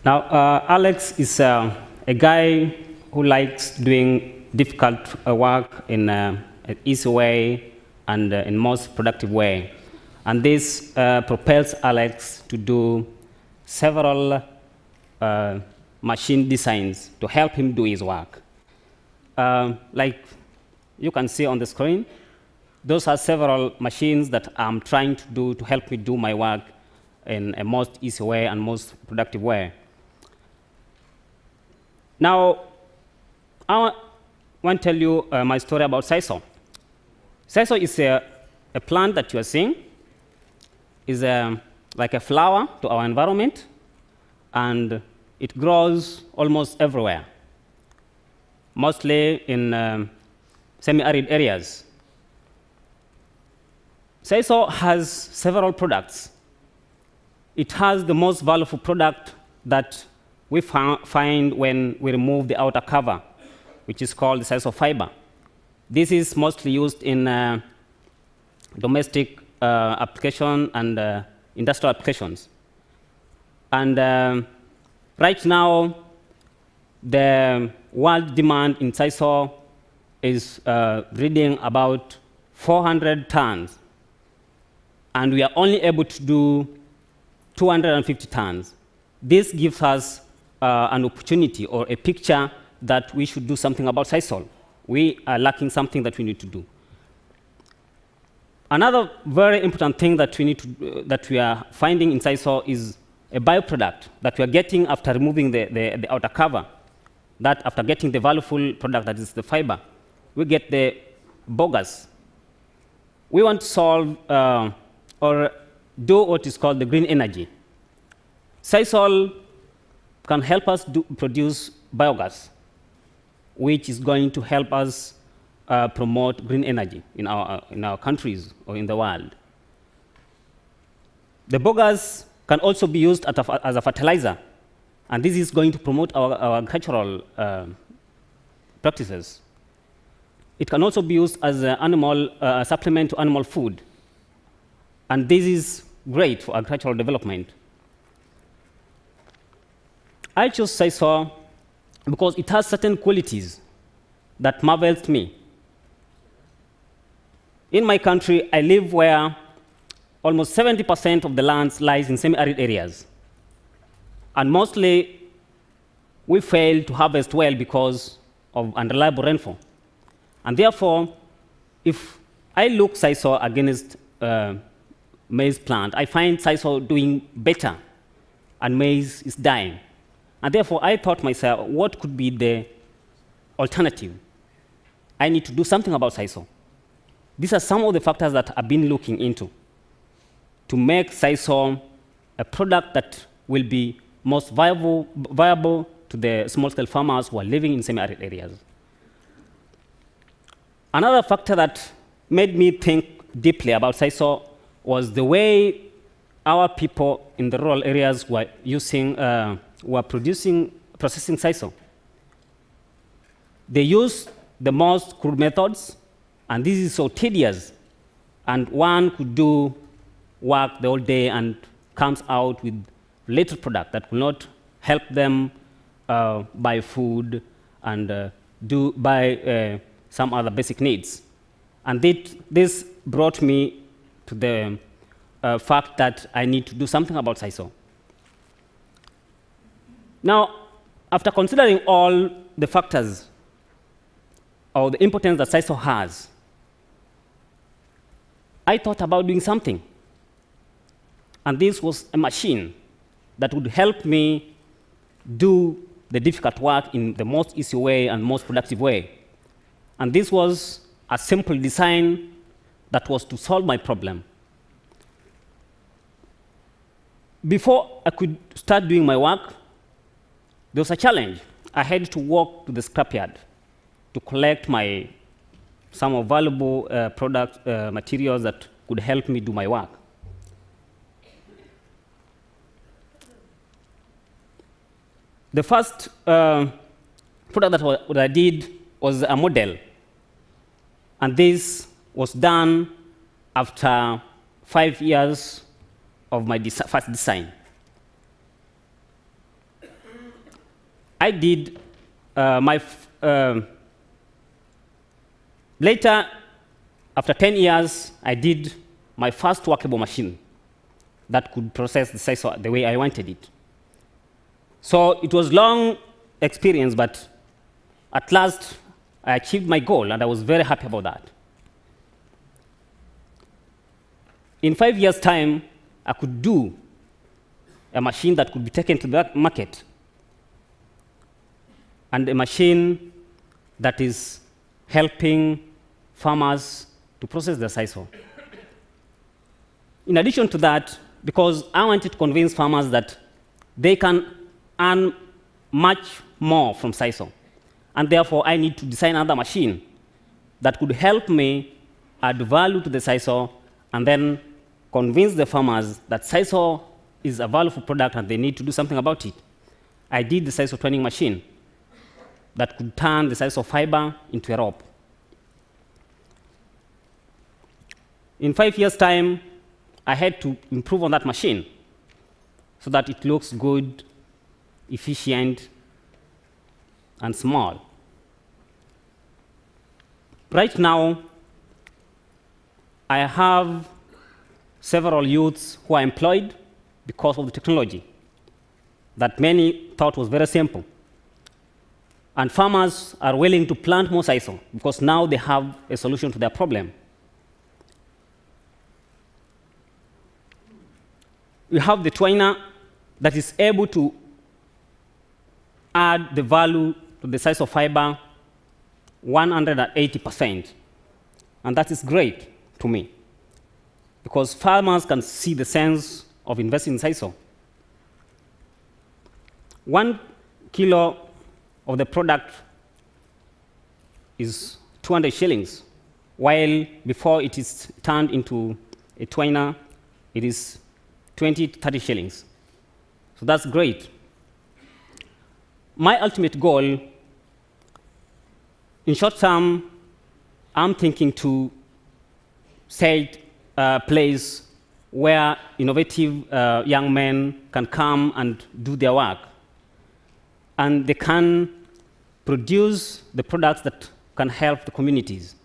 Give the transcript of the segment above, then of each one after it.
Now, Alex is a guy who likes doing difficult work in an easy way and in most productive way. And this propels Alex to do several machine designs to help him do his work. Like you can see on the screen, those are several machines that I'm trying to do to help me do my work in a most easy way and most productive way. Now, I want to tell you my story about sisal. Sisal is a plant that you are seeing. It's like a flower to our environment, and it grows almost everywhere, mostly in semi-arid areas. Sisal has several products. It has the most valuable product that we find when we remove the outer cover, which is called the sisal fiber. This is mostly used in domestic application and industrial applications. And right now, the world demand in sisal is reading about 400 tons. And we are only able to do 250 tons. This gives us an opportunity or a picture that we should do something about sisal. We are lacking something that we need to do. Another very important thing that we are finding in sisal is a byproduct that we are getting after removing the outer cover. That after getting the valuable product, that is the fiber, we get the bogus. We want to solve or do what is called the green energy. Sisal can help us produce biogas, which is going to help us promote green energy in our countries or in the world. The bogas can also be used as a fertilizer, and this is going to promote our agricultural practices. It can also be used as an supplement to animal food, and this is great for agricultural development. I chose sisal because it has certain qualities that marveled me. In my country, I live where almost 70% of the land lies in semi-arid areas. And mostly, we fail to harvest well because of unreliable rainfall. And therefore, if I look sisal against maize plant, I find sisal doing better, and maize is dying. And therefore, I thought myself, what could be the alternative? I need to do something about sisal. These are some of the factors that I've been looking into to make sisal a product that will be most viable to the small-scale farmers who are living in semi-arid areas. Another factor that made me think deeply about sisal was the way our people in the rural areas were processing sisal. They use the most crude methods, and this is so tedious. And one could do work the whole day and comes out with little product that will not help them buy food and buy some other basic needs. And this brought me to the fact that I need to do something about sisal. Now, after considering all the factors or the importance that sisal has, I thought about doing something. And this was a machine that would help me do the difficult work in the most easy way and most productive way. And this was a simple design that was to solve my problem. Before I could start doing my work, there was a challenge. I had to walk to the scrapyard to collect some of valuable materials that could help me do my work. The first product that I did was a model. And this was done after 5 years of my first design. I did later, after 10 years, I did my first workable machine that could process the sisal the way I wanted it. So it was long experience, but at last I achieved my goal, and I was very happy about that. In 5 years' time, I could do a machine that could be taken to the market, and a machine that is helping farmers to process their sisal. In addition to that, because I wanted to convince farmers that they can earn much more from sisal, and therefore I need to design another machine that could help me add value to the sisal and then convince the farmers that sisal is a valuable product and they need to do something about it. I did the sisal turning machine that could turn the sisal fiber into a rope. In 5 years' time, I had to improve on that machine so that it looks good, efficient, and small. Right now, I have several youths who are employed because of the technology that many thought was very simple. And farmers are willing to plant more sisal because now they have a solution to their problem. We have the twiner that is able to add the value to the sisal fiber 180%. And that is great to me, because farmers can see the sense of investing in sisal. 1 kilo of the product is 200 shillings, while before it is turned into a twiner, it is 20 to 30 shillings. So that's great. My ultimate goal, in short term, I'm thinking to set a place where innovative young men can come and do their work. And they can produce the products that can help the communities.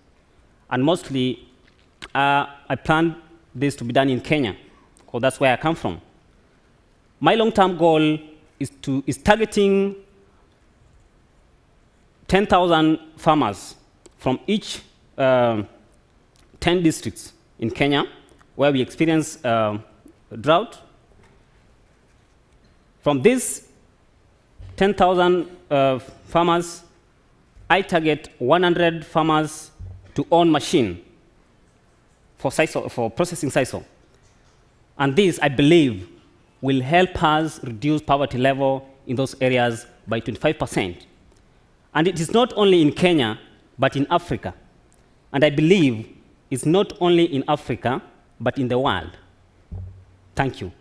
And mostly, I plan this to be done in Kenya, because that's where I come from. My long-term goal is targeting 10,000 farmers from each 10 districts in Kenya where we experience drought. From these 10,000 farmers, I target 100 farmers to own machine for processing sisal. And this, I believe, will help us reduce poverty level in those areas by 25%. And it is not only in Kenya, but in Africa. And I believe it's not only in Africa, but in the world. Thank you.